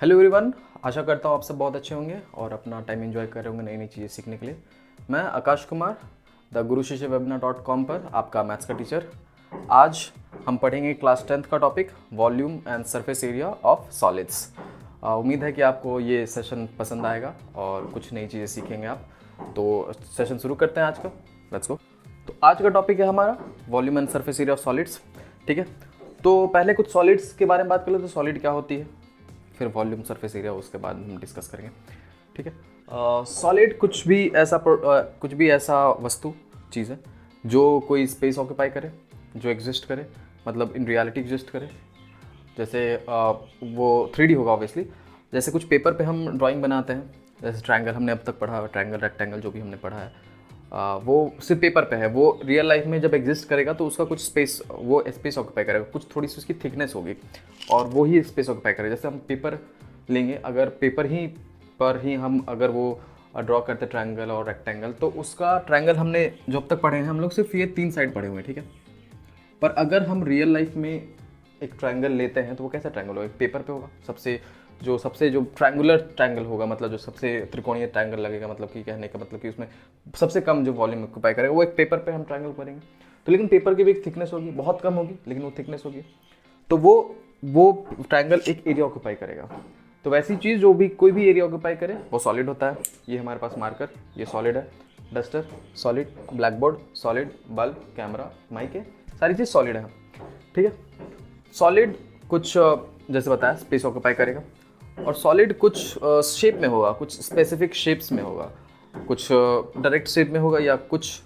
Hello everyone, आशा करता हूँ आप सब बहुत अच्छे होंगे और अपना टाइम एंजॉय कर रहे होंगे नई नई चीज़ें सीखने के लिए। मैं आकाश कुमार द गुरु शिष्य वेबिनार .com पर आपका मैथ्स का टीचर। आज हम पढ़ेंगे क्लास 10th का topic volume and surface area of solids. उम्मीद है कि आपको ये सेशन पसंद आएगा और कुछ नई चीज़ें सीखेंगे आप। तो सेशन शुरू करते हैं आज का। Let's go. तो आज का टॉपिक है हमारा volume and surface area of solids. ठीक है, तो पहले कुछ सॉलिड्स के बारे में बात कर ले। तो सॉलिड क्या होती है, फिर वॉल्यूम सरफेस एरिया उसके बाद हम डिस्कस करेंगे। ठीक है, सॉलिड कुछ भी ऐसा वस्तु चीज़ है जो कोई स्पेस ऑक्यूपाई करे, जो एग्जिस्ट करे, मतलब इन रियलिटी एग्जिस्ट करे। जैसे वो 3D होगा ऑब्वियसली। जैसे कुछ पेपर पे हम ड्राइंग बनाते हैं, जैसे ट्रायंगल हमने अब तक पढ़ा, ट्रायंगल रेक्टेंगल जो भी हमने पढ़ा है, वो सिर्फ पेपर पे है। वो रियल लाइफ में जब एग्जिस्ट करेगा तो उसका कुछ स्पेस, वो स्पेस ऑक्यूपाई करेगा, कुछ थोड़ी सी उसकी थिकनेस होगी और वो ही स्पेस ऑक्यूपाई करेगा। जैसे हम पेपर लेंगे, अगर पेपर पर ही हम अगर वो ड्रॉ करते ट्रायंगल और रेक्टेंगल, तो उसका ट्रायंगल हमने जो अब तक पढ़े हैं हम लोग सिर्फ ये 3 साइड पढ़े हुए हैं। ठीक है, पर अगर हम रियल लाइफ में एक ट्रायंगल लेते हैं तो वो कैसा ट्रायंगल होगा, एक पेपर पे होगा। सबसे जो ट्रायंगुलर ट्रायंगल होगा, मतलब जो सबसे त्रिकोणीय ट्रायंगल लगेगा, मतलब कि कहने का मतलब कि उसमें सबसे कम जो वॉल्यूम ऑक्यूपाई करेगा वो एक पेपर पे हम ट्रायंगल करेंगे। तो लेकिन पेपर की भी एक थिकनेस होगी, बहुत कम होगी लेकिन वो थिकनेस होगी, तो वो ट्रायंगल एक एरिया ऑक्यूपाई करेगा। तो वैसी चीज़ जो भी कोई भी एरिया ऑक्यूपाई करे वो सॉलिड होता है। ये हमारे पास मार्कर, ये सॉलिड है, duster solid, black board solid, bulb, camera, mic है, सारी चीज़ सॉलिड है। ठीक है, सॉलिड कुछ जैसे बताया स्पेस ऑक्यूपाई करेगा, और सॉलिड कुछ शेप में होगा, कुछ स्पेसिफिक शेप्स में होगा, कुछ डायरेक्ट शेप में होगा, या कुछ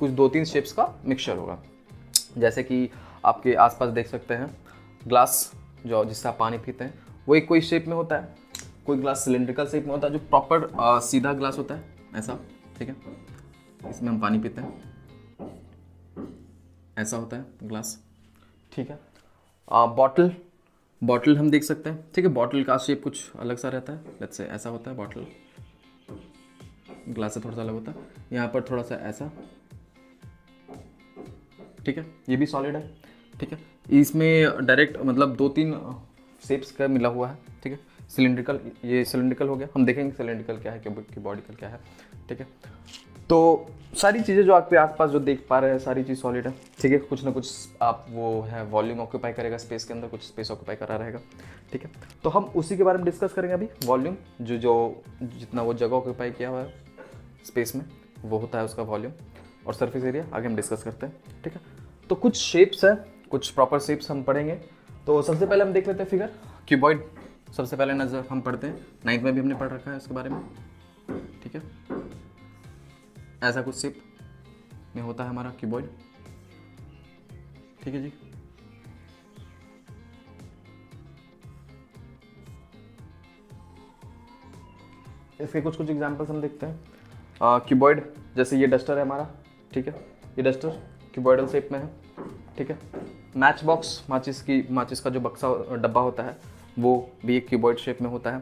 2-3 शेप्स का मिक्सचर होगा। जैसे कि आपके आसपास देख सकते हैं ग्लास, जो जिससे आप पानी पीते हैं, वो एक कोई शेप में होता है, कोई ग्लास सिलिंड्रिकल शेप में होता है, जो प्रॉपर सीधा ग्लास होता है ऐसा। ठीक है, इसमें हम पानी पीते हैं, ऐसा होता है ग्लास। ठीक है, बॉटल हम देख सकते हैं। ठीक है, बॉटल का शेप कुछ अलग सा रहता है, लेट्स से ऐसा होता है बॉटल, ग्लास से थोड़ा सा अलग होता है, यहाँ पर थोड़ा सा ऐसा। ठीक है, ये भी सॉलिड है। ठीक है, इसमें डायरेक्ट मतलब 2-3 शेप्स का मिला हुआ है। ठीक है, सिलिंड्रिकल, ये सिलिंड्रिकल हो गया, हम देखेंगे सिलिंड्रिकल क्या है, क्यूबॉइडिकल क्या है। ठीक है, तो सारी चीज़ें जो आपके आसपास जो देख पा रहे हैं सारी चीज़ सॉलिड है। ठीक है, कुछ ना कुछ आप वो है वॉल्यूम ऑक्यूपाई करेगा स्पेस के अंदर, कुछ स्पेस ऑक्यूपाई करा रहेगा। ठीक है, तो हम उसी के बारे में डिस्कस करेंगे अभी। वॉल्यूम जो जितना वो जगह ऑक्यूपाई किया हुआ है स्पेस में, वो होता है उसका वॉल्यूम। और सरफेस एरिया आगे हम डिस्कस करते हैं। ठीक है, तो कुछ शेप्स है, कुछ प्रॉपर शेप्स हम पढ़ेंगे। तो सबसे पहले हम देख लेते हैं फिगर क्यूबॉइड। सबसे पहले नजर हम पढ़ते हैं, 9th में भी हमने पढ़ रखा है इसके बारे में। ठीक है, ऐसा कुछ शेप में होता है हमारा क्यूबॉइड। ठीक है जी, इसके कुछ एग्जांपल्स हम देखते हैं। क्यूबॉइड, जैसे ये डस्टर है हमारा। ठीक है, ये डस्टर क्यूबॉइडल शेप में है। ठीक है, मैच बॉक्स, माचिस का जो बक्सा डब्बा होता है वो भी एक क्यूबॉइड शेप में होता है।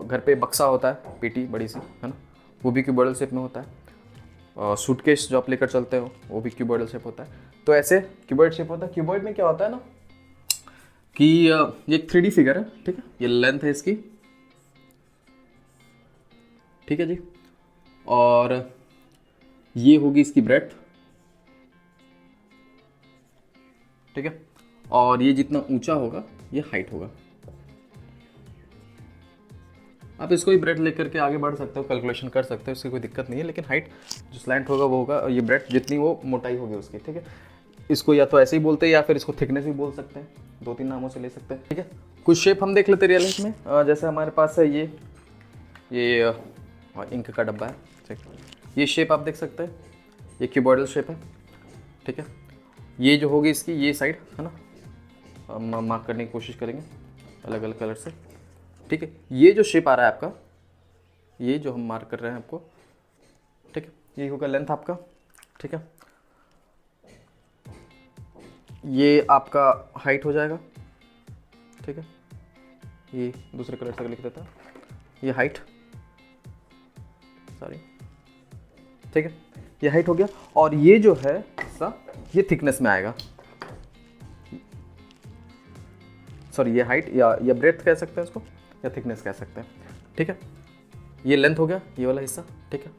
घर पे बक्सा होता है, पेटी बड़ी सी है ना, वो भी क्यूबॉइडल शेप में होता है। सूटकेस जो आप लेकर चलते हो वो भी क्यूबॉइडल शेप होता है। तो ऐसे क्यूबॉइड शेप होता है। क्यूबॉइड में क्या होता है ना कि ये एक 3D फिगर है। ठीक है, ये लेंथ है इसकी। ठीक है जी, और ये होगी इसकी ब्रेड्थ। ठीक है, और ये जितना ऊंचा होगा ये हाइट होगा। आप इसको ही ब्रेड लेकर के आगे बढ़ सकते हो, कैलकुलेशन कर सकते हो, इसकी कोई दिक्कत नहीं है। लेकिन हाइट जो स्लैंट होगा वो होगा, और ये ब्रेड जितनी वो मोटाई होगी उसकी। ठीक है, इसको या तो ऐसे ही बोलते हैं या फिर इसको थिकनेस भी बोल सकते हैं, 2-3 नामों से ले सकते हैं। ठीक है, कुछ शेप हम देख लेते हैं रियल लाइफ में। जैसे हमारे पास है ये इंक का डब्बा है। ठीक, ये शेप आप देख सकते हैं, ये क्यूबॉइडल शेप है। ठीक है, ये जो होगी इसकी ये साइड है ना, हम मार्क करने की कोशिश करेंगे अलग अलग कलर से। ठीक है, ये जो शेप आ रहा है आपका, ये जो हम मार्क कर रहे हैं आपको, ठीक है, ये होगा लेंथ आपका। ठीक है, ये आपका हाइट हो जाएगा। ठीक है, ये दूसरे कलर से लिख देता है, ये हाइट, सॉरी। ठीक है, ये हाइट हो गया, और ये जो है इसका ये थिकनेस में आएगा। सॉरी, ये हाइट या ब्रेड्थ कह सकते हैं इसको। या थिकनेस कह सकते हैं, ठीक है। ये लेंथ हो गया, ये वाला हिस्सा, ठीक है।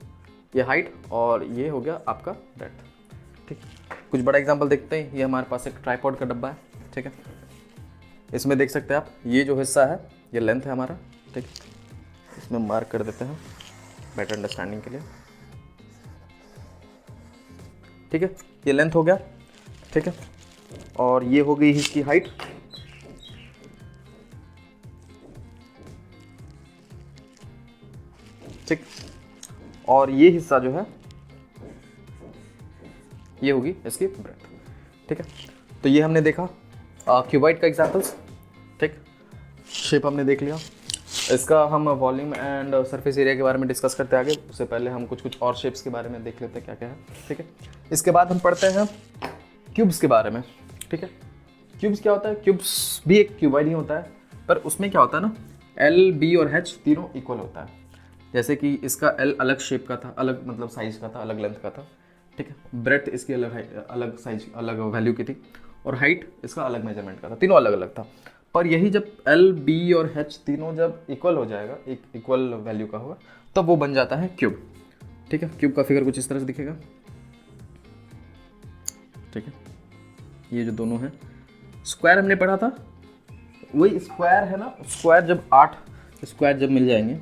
ये हाइट और ये हो गया आपका ब्रेड्थ, ठीक है। कुछ बड़ा एग्जांपल देखते हैं। ये हमारे पास एक ट्राइपॉड का डब्बा है, ठीक है। इसमें देख सकते हैं आप, ये जो हिस्सा है ये लेंथ है हमारा, ठीक है। इसमें मार्क कर देते हैं बेटर अंडरस्टैंडिंग के लिए, ठीक है। ये लेंथ हो गया, ठीक है। और ये हो गई इसकी हाइट, ठीक। और ये हिस्सा जो है ये होगी इसकी ब्रेड्थ, ठीक है। तो ये हमने देखा क्यूबॉइड का एग्जांपल्स, ठीक। शेप हमने देख लिया। इसका हम वॉल्यूम एंड सरफेस एरिया के बारे में डिस्कस करते आगे, उससे पहले हम कुछ और शेप्स के बारे में देख लेते हैं क्या क्या है, ठीक है। इसके बाद हम पढ़ते हैं क्यूब्स के बारे में, ठीक है। क्यूब्स क्या होता है? क्यूब्स भी एक क्यूबॉइड ही होता है, पर उसमें क्या होता है ना, एल, बी और एच तीनों इक्वल होता है। जैसे कि इसका एल अलग शेप का था, अलग मतलब साइज का था, अलग लेंथ का था, ठीक है। ब्रेड्थ इसकी अलग साइज, अलग वैल्यू की थी, और हाइट इसका अलग मेजरमेंट का था, तीनों अलग अलग था। पर यही जब एल, बी और एच तीनों जब इक्वल हो जाएगा, एक इक्वल वैल्यू का होगा, तब वो बन जाता है क्यूब, ठीक है। क्यूब का फिगर कुछ इस तरह से दिखेगा, ठीक है। ये जो दोनों हैं, स्क्वायर हमने पढ़ा था, वही स्क्वायर है ना। स्क्वायर जब 8 स्क्वायर जब मिल जाएंगे,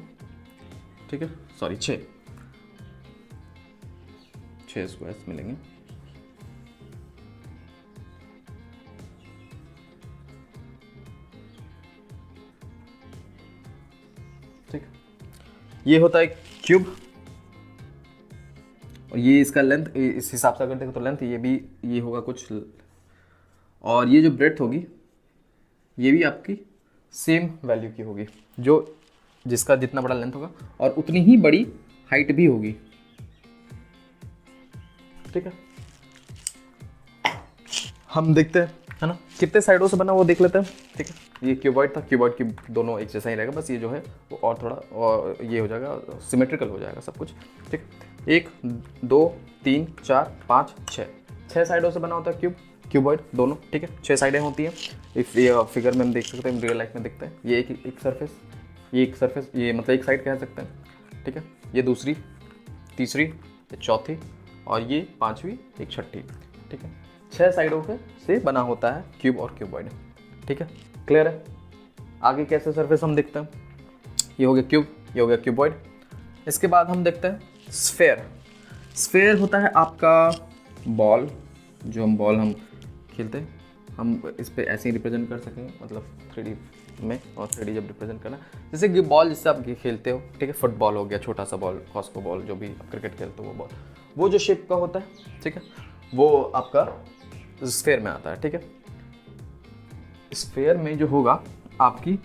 ठीक है, सॉरी 6 स्क्वायर्स मिलेंगे, ठीक। ये होता है क्यूब, और ये इसका लेंथ, इस हिसाब से अगर देखें तो लेंथ ये भी ये होगा कुछ, और ये जो ब्रेड्थ होगी ये भी आपकी सेम वैल्यू की होगी, जो जिसका जितना बड़ा लेंथ होगा और उतनी ही बड़ी हाइट भी होगी, ठीक है। हम देखते हैं, है ना, कितने साइडों से बना वो देख लेते हैं, ठीक है। ये क्यूबॉइड था, क्यूबॉइड की दोनों एक जैसा ही रहेगा, बस ये जो है वो और थोड़ा और ये हो जाएगा, सिमेट्रिकल हो जाएगा सब कुछ, ठीक। 1 2 3 4 5 6 साइडों से बना होता है क्यूबॉइड दोनों, ठीक है। 6 साइडें होती हैं। इस ये फिगर में हम देख सकते हैं, रियल लाइफ में देखते हैं। ये एक सरफेस, ये एक सरफेस, ये मतलब एक साइड कह सकते हैं, ठीक है। ये दूसरी, तीसरी, ये चौथी, और ये पांचवी, एक छठी, ठीक है। 6 साइडों से बना होता है क्यूब और क्यूबॉइड, ठीक है। क्लियर है? आगे कैसे सरफेस हम देखते हैं, ये हो गया क्यूब, ये हो गया क्यूबॉइड। इसके बाद हम देखते हैं स्फेयर। स्फेयर होता है आपका बॉल, जो हम बॉल हम खेलते हैं, हम इस पे ऐसे ही रिप्रेजेंट कर सकेंगे, मतलब 3D में, और 3D जब रिप्रेजेंट करना, जैसे कि बॉल जिससे आप खेलते हो, ठीक है। फुटबॉल हो गया, छोटा सा बॉल, कॉस्को बॉल, जो भी आप क्रिकेट खेलते हो वो बॉल, वो जो शेप का होता है, ठीक है, वो आपका स्फेयर में आता है, ठीक है। स्फेयर में जो होगा आपकी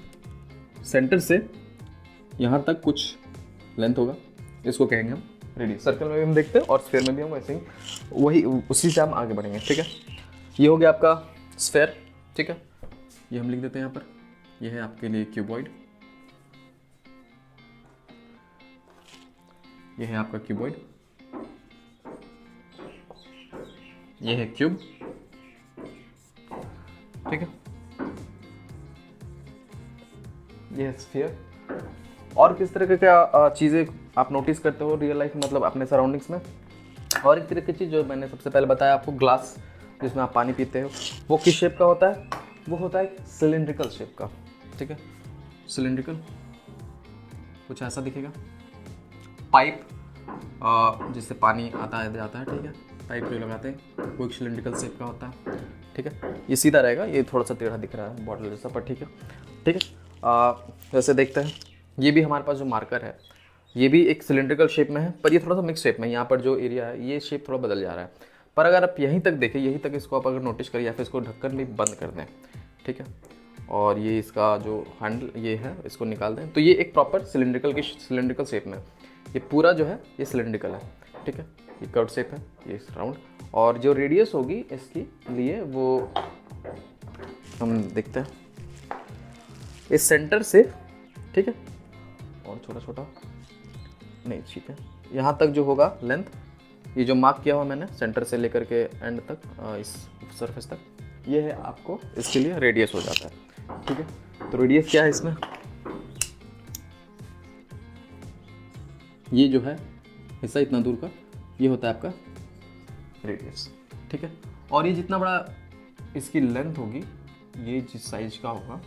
सेंटर से यहाँ तक कुछ लेंथ होगा, इसको कहेंगे हम रेडियस। सर्कल में भी हम देखते हैं और स्फेयर में भी हम वैसे ही वही उसी से हम आगे बढ़ेंगे, ठीक है। ये हो गया आपका स्फेयर, ठीक है। ये हम लिख देते हैं यहाँ पर, ये है आपके लिए क्यूबॉइड, ये है आपका क्यूबॉइड, ये है क्यूब, ठीक है। ये है स्फीयर। और किस तरह के क्या चीज़ें आप नोटिस करते हो रियल लाइफ, मतलब अपने सराउंडिंग्स में? और एक तरह की चीज़ जो मैंने सबसे पहले बताया आपको, ग्लास जिसमें आप पानी पीते हो, वो किस शेप का होता है? वो होता है सिलिंड्रिकल शेप का, ठीक है। सिलिंड्रिकल कुछ ऐसा दिखेगा। पाइप जिससे पानी आता है जाता है, ठीक है, पाइप जो लगाते हैं वो एक सिलिंड्रिकल शेप का होता है, ठीक है। ये सीधा रहेगा, ये थोड़ा सा टेढ़ा दिख रहा है बॉटल जैसा, पर ठीक है, ठीक है। वैसे देखते हैं, ये भी हमारे पास जो मार्कर है ये भी एक सिलिंड्रिकल शेप में है, पर ये थोड़ा सा मिक्स शेप में है। यहाँ पर जो एरिया है ये शेप थोड़ा बदल जा रहा है, पर अगर आप यहीं तक देखें, यहीं तक इसको आप अगर नोटिस करें, या फिर इसको ढक्कन भी बंद कर दें, ठीक है, और ये इसका जो हैंडल ये है इसको निकाल दें, तो ये एक प्रॉपर सिलिंड्रिकल शेप में, ये पूरा जो है ये सिलिंड्रिकल है, ठीक है। ये कर्व शेप है, ये राउंड, और जो रेडियस होगी इसकी लिए वो हम देखते हैं इस सेंटर से, ठीक है, और छोटा छोटा नहीं, ठीक है, यहाँ तक जो होगा लेंथ, ये जो मार्क किया हुआ मैंने सेंटर से लेकर के एंड तक, इस सरफेस तक, ये है आपको इसके लिए रेडियस हो जाता है, ठीक है। तो रेडियस क्या है इसमें? ये जो है हिस्सा इतना दूर का, ये होता है आपका रेडियस, ठीक है। और ये जितना बड़ा इसकी लेंथ होगी, ये जिस साइज का होगा,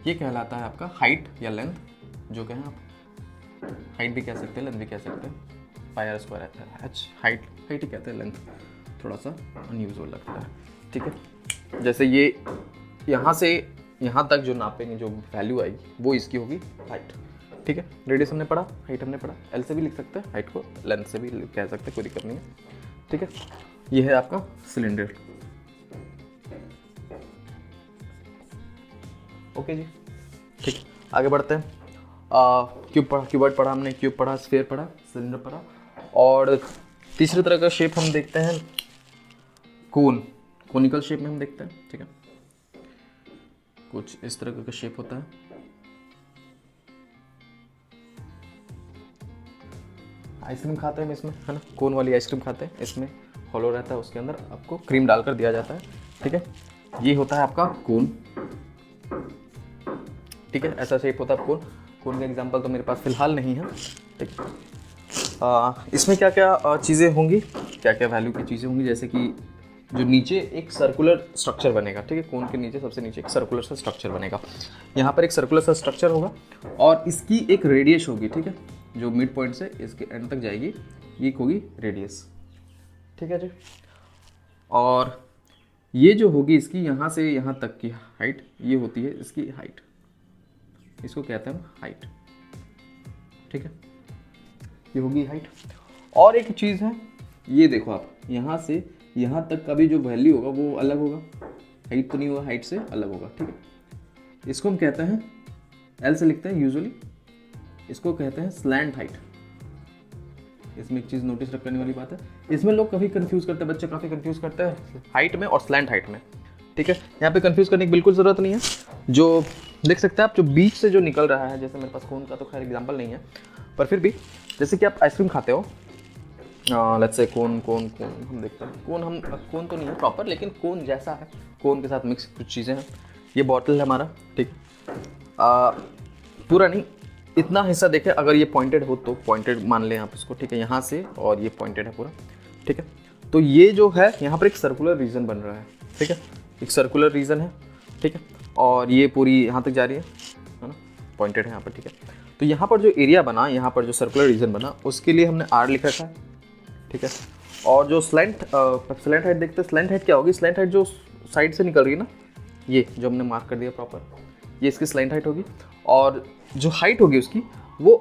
ये कहलाता है आपका हाइट या लेंथ, जो कहें आप, हाइट भी कह सकते हैं, लेंथ भी कह सकते हैं। पाई आर स्क्वायर एच, हाइट ही कहते हैं, लेंथ थोड़ा सा अनयूजुअल लगता है, ठीक है। जैसे ये यहाँ से यहाँ तक जो नापेंगे, जो वैल्यू आएगी वो इसकी होगी हाइट, ठीक है। रेडियस हमने पढ़ा, हाइट हमने पढ़ा, एल से भी लिख सकते हैं हाइट को, लेंथ से भी कह सकते हैं, कोई दिक्कत नहीं है, ठीक है। ये है आपका सिलेंडर। ओके जी, ठीक, आगे बढ़ते हैं। क्यूब पढ़ा, क्यूबॉइड पढ़ा हमने, क्यूब पढ़ा, स्फीयर पढ़ा, सिलेंडर पढ़ा, और तीसरे तरह का शेप हम देखते हैं कोन, कोनिकल शेप में हम देखते हैं, ठीक है। कुछ इस तरह का शेप होता है। आइसक्रीम खाते हैं इसमें, है ना, कोन वाली आइसक्रीम खाते हैं, इसमें हॉलो रहता है, उसके अंदर आपको क्रीम डालकर दिया जाता है, ठीक है। ये होता है आपका कोन, ठीक है, ऐसा शेप होता है कोन। कोन का एग्जांपल तो मेरे पास फिलहाल नहीं है, ठीक है। इसमें क्या क्या चीज़ें होंगी, क्या क्या वैल्यू की चीज़ें होंगी, जैसे कि जो नीचे एक सर्कुलर स्ट्रक्चर बनेगा, ठीक है, कोन के नीचे सबसे नीचे एक सर्कुलर सा स्ट्रक्चर बनेगा, यहाँ पर एक सर्कुलर सा स्ट्रक्चर होगा और इसकी एक रेडियस होगी, ठीक है, जो मिड पॉइंट से इसके एंड तक जाएगी, ये होगी रेडियस, ठीक है जी। और ये जो होगी इसकी यहाँ से यहाँ तक की हाइट, ये होती है इसकी हाइट, इसको कहते हैं हम हाइट, ठीक है, ये होगी हाइट। और एक चीज़ है, ये देखो आप, यहाँ से यहाँ तक का भी जो वैल्यू होगा वो अलग होगा, हाइट तो नहीं होगा, हाइट से अलग होगा, ठीक है। इसको हम कहते हैं, एल से लिखते हैं यूजुअली, इसको कहते हैं स्लैंट हाइट। इसमें एक चीज़ नोटिस रखने वाली बात है, इसमें लोग काफ़ी कंफ्यूज करते हैं, बच्चे काफ़ी कंफ्यूज करते हैं हाइट में और स्लैंट हाइट में, ठीक है। यहाँ पे कंफ्यूज करने की बिल्कुल ज़रूरत नहीं है। जो देख सकते हैं आप, जो बीच से जो निकल रहा है, जैसे मेरे पास कोन का तो खैर एग्जांपल नहीं है, पर फिर भी जैसे कि आप आइसक्रीम खाते हो, लेट्स से कोन कोन कोन हम देखते हैं, कोन तो नहीं है प्रॉपर, लेकिन कोन जैसा है, कोन के साथ मिक्स कुछ चीज़ें हैं। ये बॉटल है हमारा, ठीक, पूरा नहीं, इतना हिस्सा देखें, अगर ये पॉइंटेड हो तो पॉइंटेड मान लें आप इसको, ठीक है, यहाँ से, और ये पॉइंटेड है पूरा, ठीक है। तो ये जो है यहाँ पर एक सर्कुलर रीजन बन रहा है, ठीक है, एक सर्कुलर रीजन है, ठीक है, और ये पूरी यहाँ तक जा रही है ना, पॉइंटेड है यहाँ पर, ठीक है। तो यहाँ पर जो एरिया बना, यहाँ पर जो सर्कुलर रीजन बना, उसके लिए हमने आर लिख रखा है, ठीक है। और जो स्लैंट हाइट देखते हैं, स्लैंट हाइट क्या होगी, स्लैंट हाइट जो साइड से निकल रही है ना, ये जो हमने मार्क कर दिया प्रॉपर, ये इसकी स्लैंट हाइट होगी। और जो हाइट होगी उसकी, वो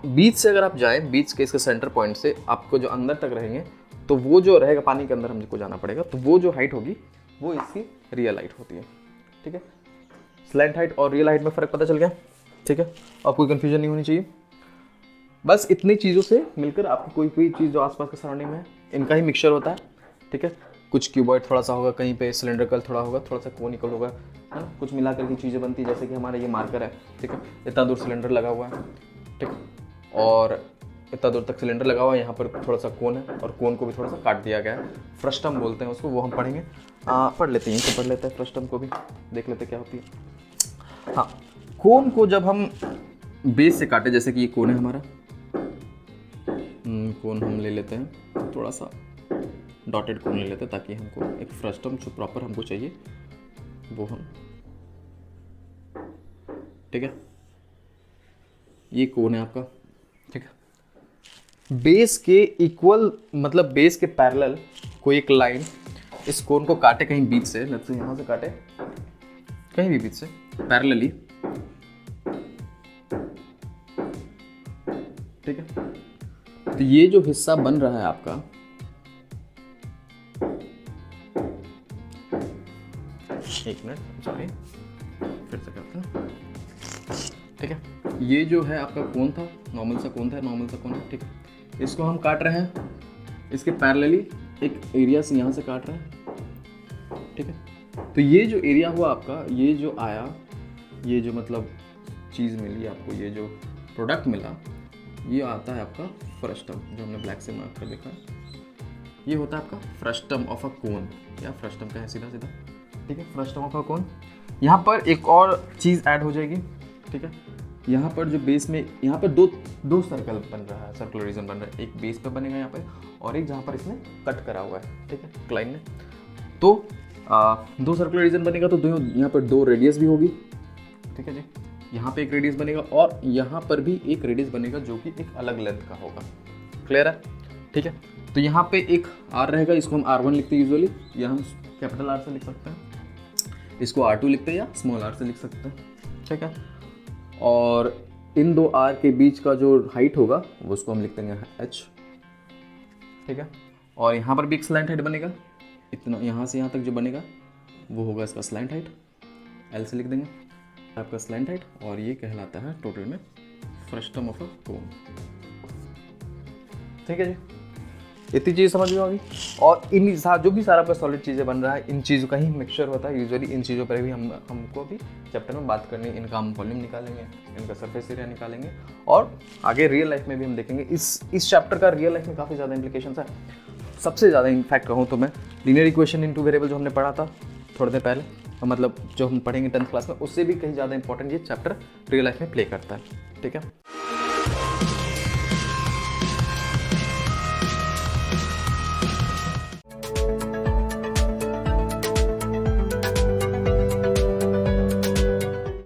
बीच से अगर आप जाएं, बीच के इसके सेंटर पॉइंट से आपको जो अंदर तक रहेंगे, तो वो जो रहेगा, पानी के अंदर हमको जाना पड़ेगा, तो वो जो हाइट होगी वो इसकी रियल हाइट होती है, ठीक है। स्लैंट हाइट और रियल हाइट में फ़र्क पता चल गया, ठीक है, और कोई कन्फ्यूजन नहीं होनी चाहिए। बस इतनी चीज़ों से मिलकर आपकी कोई चीज़ जो आसपास के सराउंडिंग में है, इनका ही मिक्सचर होता है, ठीक है। कुछ क्यूबॉइड थोड़ा सा होगा, कहीं पे सिलेंड्रिकल थोड़ा होगा, थोड़ा सा कोनिकल होगा, है ना, कुछ मिलाकर की चीज़ें बनती है। जैसे कि हमारा ये मार्कर है, ठीक है, इतना दूर सिलेंडर लगा हुआ है, ठीक, और इतना दूर तक सिलेंडर लगा हुआ है, यहाँ पर थोड़ा सा कोन है, और कोन को भी थोड़ा सा काट दिया गया है, फ्रस्टम बोलते हैं उसको, वो हम पढ़ेंगे, पढ़ लेते हैं, तो पढ़ लेते हैं फ्रस्टम को भी, देख लेते क्या होती है। हाँ, कोन को जब हम बेस से काटे, जैसे कि ये कोन है हमारा, कोन हम ले लेते हैं, थोड़ा सा डॉटेड कोन ले लेते हैं, ताकि हमको एक फ्रस्टम जो प्रॉपर हमको चाहिए वो हम, ठीक है, ये कोन है आपका, ठीक है। बेस के इक्वल, मतलब बेस के पैरेलल कोई एक लाइन इस कोन को काटे कहीं बीच से, लेट्स से यहाँ से काटे, कहीं भी बीच से पैरेलली, ठीक है। तो ये जो हिस्सा बन रहा है आपका, एक मिनट, सॉरी, फिर से करते हैं, ठीक है। ये जो है आपका कोन था, नॉर्मल सा कोन था, नॉर्मल सा कोन है, ठीक है। इसको हम काट रहे हैं, इसके पैरेलली एक एरिया से यहाँ से काट रहे हैं, ठीक है। तो ये जो एरिया हुआ आपका, ये जो आया, ये जो मतलब चीज़ मिली आपको, ये जो प्रोडक्ट मिला, ये आता है आपका फ्रस्टम, जो हमने ब्लैक से मार्क कर देखा है, ये होता है आपका फ्रस्टम ऑफ अ कोन, या फ्रस्टम का है सीधा सीधा, ठीक है, फ्रस्टम ऑफ अ कोन। यहाँ पर एक और चीज़ ऐड हो जाएगी, ठीक है, यहाँ पर जो बेस में यहाँ पर दो सर्कल बन रहा है, सर्कुलर रीजन बन रहा है, एक बेस पे बनेगा यहाँ पे और एक जहाँ पर इसने कट करा हुआ है, ठीक है, क्लाइन ने। तो दो सर्कुलर रीजन बनेगा तो यहाँ पर दो रेडियस भी होगी, ठीक है जी। यहाँ पे एक रेडियस बनेगा और यहाँ पर भी एक रेडियस बनेगा जो कि एक अलग लेंथ का होगा। क्लियर है, ठीक है। तो यहाँ पे एक R रहेगा, इसको हम R1 लिखते हैं यूजुअली, या हम कैपिटल R से लिख सकते हैं, इसको R2 लिखते हैं या स्मॉल r से लिख सकते हैं, ठीक है। और इन दो R के बीच का जो हाइट होगा वो उसको हम लिख देंगे H, ठीक है। और यहाँ पर भी एक स्लैंट हाइट बनेगा, इतना यहाँ से यहाँ तक जो बनेगा वो होगा इसका स्लैंट हाइट, L से लिख देंगे आपका स्लैंट हाइट, और ये कहलाता है टोटल में फ्रस्टम ऑफ अ कोन, ठीक है जी। इतनी चीज़ समझ में होगी। और इन जो भी सारा आपका सॉलिड चीज़ें बन रहा है, इन चीज़ों का ही मिक्सचर होता है यूजुअली। इन चीज़ों पर भी हमको भी चैप्टर में बात करनी है। इनका हम वॉल्यूम निकालेंगे, इनका सरफेस एरिया निकालेंगे, और आगे रियल लाइफ में भी हम देखेंगे। इस चैप्टर का रियल लाइफ में काफ़ी ज़्यादा इंप्लीकेशंस है। सबसे ज़्यादा इनफैक्ट कहूँ तो मैं linear equation in two variable जो हमने पढ़ा था थोड़े देर पहले, मतलब जो हम पढ़ेंगे 10th क्लास में, उससे भी कहीं ज़्यादा इंपॉर्टेंट ये चैप्टर रियल लाइफ में प्ले करता है, ठीक है।